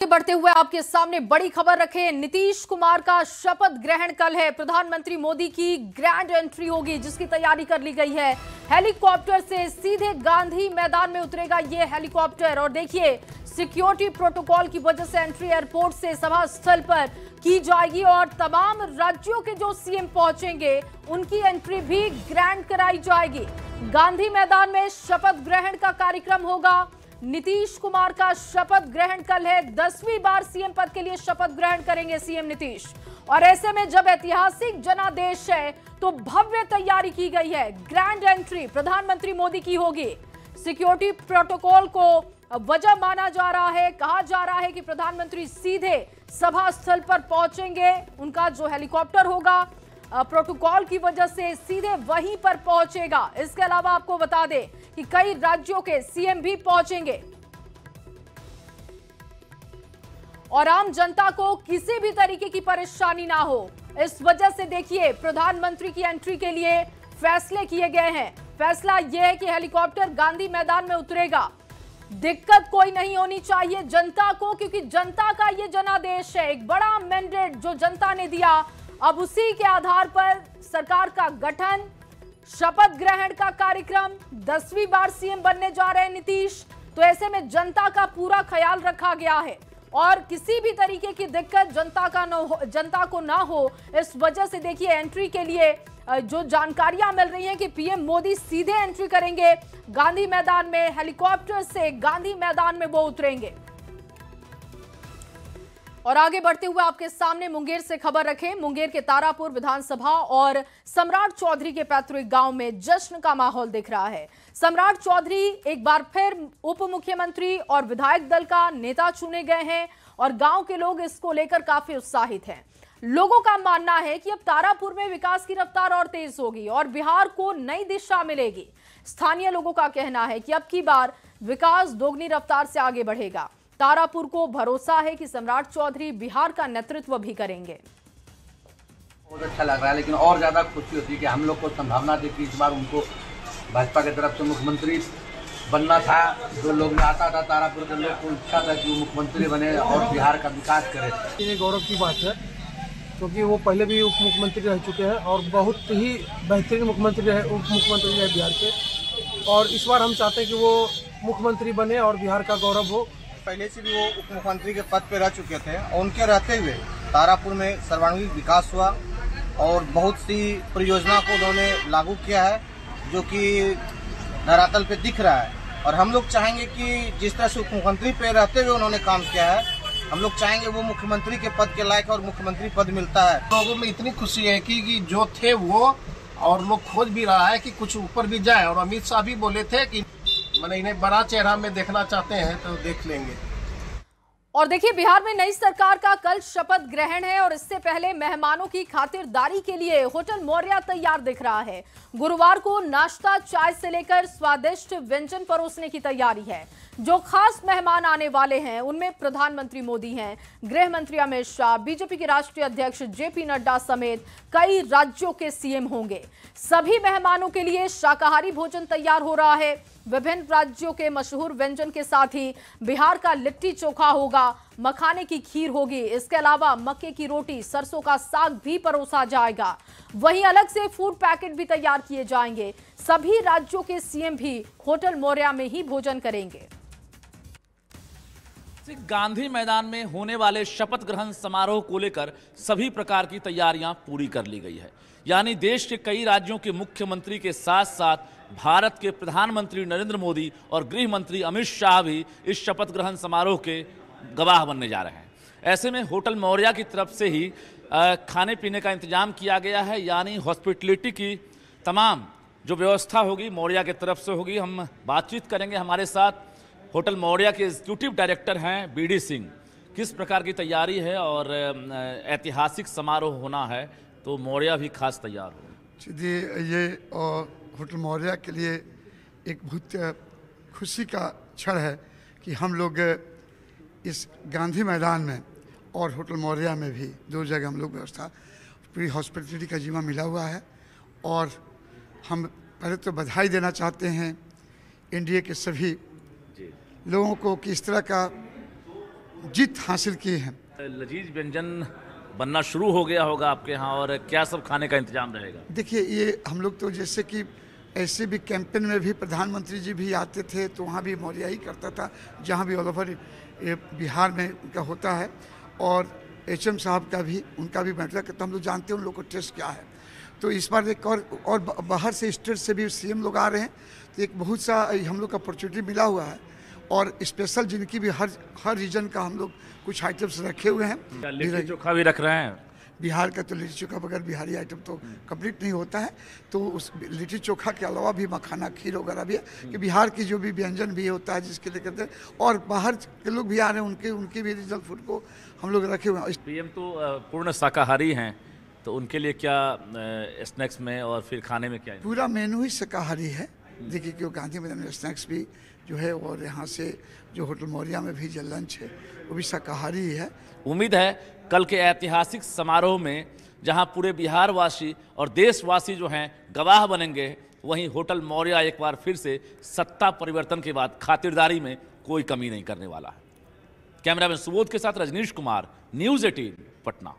बढ़ते हुए आपके सामने बड़ी खबर रखे। नीतीश कुमार का शपथ ग्रहण कल है। प्रधानमंत्री मोदी की ग्रैंड एंट्री होगी जिसकी तैयारी कर ली गई है। हेलीकॉप्टर से सीधे गांधी मैदान में उतरेगा ये हेलीकॉप्टर और देखिए सिक्योरिटी प्रोटोकॉल की वजह से एंट्री एयरपोर्ट से सभा स्थल पर की जाएगी और तमाम राज्यों के जो सीएम पहुंचेंगे उनकी एंट्री भी ग्रैंड कराई जाएगी। गांधी मैदान में शपथ ग्रहण का कार्यक्रम होगा। नीतीश कुमार का शपथ ग्रहण कल है। 10वीं बार सीएम पद के लिए शपथ ग्रहण करेंगे सीएम नीतीश। और ऐसे में जब ऐतिहासिक जनादेश है तो भव्य तैयारी की गई है। ग्रैंड एंट्री प्रधानमंत्री मोदी की होगी। सिक्योरिटी प्रोटोकॉल को वजह माना जा रहा है। कहा जा रहा है कि प्रधानमंत्री सीधे सभा स्थल पर पहुंचेंगे। उनका जो हेलीकॉप्टर होगा प्रोटोकॉल की वजह से सीधे वहीं पर पहुंचेगा। इसके अलावा आपको बता दें कि कई राज्यों के सीएम भी पहुंचेंगे और आम जनता को किसी भी तरीके की परेशानी ना हो, इस वजह से देखिए प्रधानमंत्री की एंट्री के लिए फैसले किए गए हैं। फैसला यह है कि हेलीकॉप्टर गांधी मैदान में उतरेगा। दिक्कत कोई नहीं होनी चाहिए जनता को, क्योंकि जनता का यह जनादेश है। एक बड़ा मैंडेट जो जनता ने दिया, अब उसी के आधार पर सरकार का गठन, शपथ ग्रहण का कार्यक्रम, 10वीं बार सीएम बनने जा रहे हैं नीतीश। तो ऐसे में जनता का पूरा ख्याल रखा गया है और किसी भी तरीके की दिक्कत जनता को ना हो, इस वजह से देखिए एंट्री के लिए जो जानकारियां मिल रही हैं कि पीएम मोदी सीधे एंट्री करेंगे गांधी मैदान में। हेलीकॉप्टर से गांधी मैदान में वो उतरेंगे। और आगे बढ़ते हुए आपके सामने मुंगेर से खबर रखें। मुंगेर के तारापुर विधानसभा और सम्राट चौधरी के पैतृक गांव में जश्न का माहौल दिख रहा है। सम्राट चौधरी एक बार फिर उप मुख्यमंत्री और विधायक दल का नेता चुने गए हैं और गांव के लोग इसको लेकर काफी उत्साहित हैं। लोगों का मानना है कि अब तारापुर में विकास की रफ्तार और तेज होगी और बिहार को नई दिशा मिलेगी। स्थानीय लोगों का कहना है कि अब की बार विकास दोगुनी रफ्तार से आगे बढ़ेगा। तारापुर को भरोसा है कि सम्राट चौधरी बिहार का नेतृत्व भी करेंगे। बहुत अच्छा लग रहा है, लेकिन और ज्यादा खुशी होती है कि हम लोग को संभावना थी कि इस बार उनको भाजपा की तरफ से मुख्यमंत्री बनना था। जो लोग में आता था तारापुर के लोग को इच्छा था कि वो मुख्यमंत्री बने और बिहार का विकास करे। ये गौरव की बात है क्योंकि वो पहले भी उप मुख्यमंत्री रह चुके हैं और बहुत ही बेहतरीन उप मुख्यमंत्री रहे बिहार के। और इस बार हम चाहते हैं कि वो मुख्यमंत्री बने और बिहार का गौरव हो। पहले से भी वो उप मुख्यमंत्री के पद पर रह चुके थे और उनके रहते हुए तारापुर में सर्वांगीण विकास हुआ और बहुत सी परियोजना को उन्होंने लागू किया है जो कि धरातल पे दिख रहा है। और हम लोग चाहेंगे कि जिस तरह से उप मुख्यमंत्री पे रहते हुए उन्होंने काम किया है, हम लोग चाहेंगे वो मुख्यमंत्री के पद के लायक और मुख्यमंत्री पद मिलता है। लोगों में इतनी खुशी है कि जो थे वो, और लोग खोज भी रहा है कि कुछ ऊपर भी जाए। और अमित शाह भी बोले थे कि मैंने इन्हें बड़ा चेहरा में देखना चाहते हैं तो देख लेंगे। और देखिए बिहार में नई सरकार का कल शपथ ग्रहण है और इससे पहले मेहमानों की खातिरदारी के लिए होटल मौर्या तैयार दिख रहा है। गुरुवार को नाश्ता चाय से लेकर स्वादिष्ट व्यंजन परोसने की तैयारी है। जो खास मेहमान आने वाले हैं उनमें प्रधानमंत्री मोदी हैं, गृह मंत्री अमित शाह, बीजेपी के राष्ट्रीय अध्यक्ष जेपी नड्डा समेत कई राज्यों के सीएम होंगे। सभी मेहमानों के लिए शाकाहारी भोजन तैयार हो रहा है। विभिन्न राज्यों के मशहूर व्यंजन के साथ ही बिहार का लिट्टी चोखा होगा, मखाने की खीर होगी। इसके अलावा मक्के की रोटी, सरसों का साग भी परोसा जाएगा। वहीं अलग से फूड पैकेट भी तैयार किए जाएंगे। सभी राज्यों के सीएम भी होटल मौर्या में ही भोजन करेंगे। गांधी मैदान में होने वाले शपथ ग्रहण समारोह को लेकर सभी प्रकार की तैयारियां पूरी कर ली गई है। यानी देश के कई राज्यों के मुख्यमंत्री के साथ साथ भारत के प्रधानमंत्री नरेंद्र मोदी और गृह मंत्री अमित शाह भी इस शपथ ग्रहण समारोह के गवाह बनने जा रहे हैं। ऐसे में होटल मौर्या की तरफ से ही खाने पीने का इंतजाम किया गया है। यानी हॉस्पिटलिटी की तमाम जो व्यवस्था होगी मौर्या की तरफ से होगी। हम बातचीत करेंगे, हमारे साथ होटल मौर्या के एग्जीक्यूटिव डायरेक्टर हैं बीडी सिंह। किस प्रकार की तैयारी है और ऐतिहासिक समारोह होना है तो मौर्या भी खास तैयार हो। जी, ये होटल मौर्या के लिए एक बहुत खुशी का क्षण है कि हम लोग इस गांधी मैदान में और होटल मौर्या में भी दो जगह हम लोग व्यवस्था पूरी हॉस्पिटलिटी का जिम्मा मिला हुआ है। और हम पहले तो बधाई देना चाहते हैं एनडीए के सभी लोगों को कि इस तरह का जीत हासिल की है। लजीज व्यंजन बनना शुरू हो गया होगा आपके यहाँ, और क्या सब खाने का इंतजाम रहेगा? देखिए, ये हम लोग तो जैसे कि ऐसे भी कैंपेन में भी प्रधानमंत्री जी भी आते थे, तो वहाँ भी मौर्या ही करता था, जहाँ भी ऑल ओवर बिहार में उनका होता है। और HM साहब का भी, उनका भी बैठा करता, हम लोग जानते हैं उन लोग को टेस्ट क्या है। तो इस बार एक और बाहर से स्टेट से भी CM लोग आ रहे हैं, तो एक बहुत सा हम लोग का अपॉर्चुनिटी मिला हुआ है। और स्पेशल जिनकी भी हर रीजन का हम लोग कुछ आइटम्स रखे हुए हैं। लिट्टी चोखा भी रख रहे हैं? बिहार का तो लिट्टी चोखा बगैर बिहारी आइटम तो कंप्लीट नहीं होता है। तो उस लिट्टी चोखा के अलावा भी मखाना खीर वगैरह भी है कि बिहार की जो भी व्यंजन भी होता है जिसके लिए करते हैं। और बाहर के लोग भी आ रहे हैं, उनके भी रीजनल फूड को हम लोग रखे हुए हैं। PM तो पूर्ण शाकाहारी हैं, तो उनके लिए क्या स्नैक्स में और फिर खाने में क्या है? पूरा मेनू ही शाकाहारी है। देखिए कि गांधी मैदान में स्नैक्स भी जो है, और यहाँ से जो होटल मौर्या में भी जो लंच है वो भी शाकाहारी ही है। उम्मीद है कल के ऐतिहासिक समारोह में जहां पूरे बिहार वासी और देशवासी जो हैं गवाह बनेंगे, वहीं होटल मौर्या एक बार फिर से सत्ता परिवर्तन के बाद खातिरदारी में कोई कमी नहीं करने वाला है। कैमरामैन सुबोध के साथ रजनीश कुमार, News 18 पटना।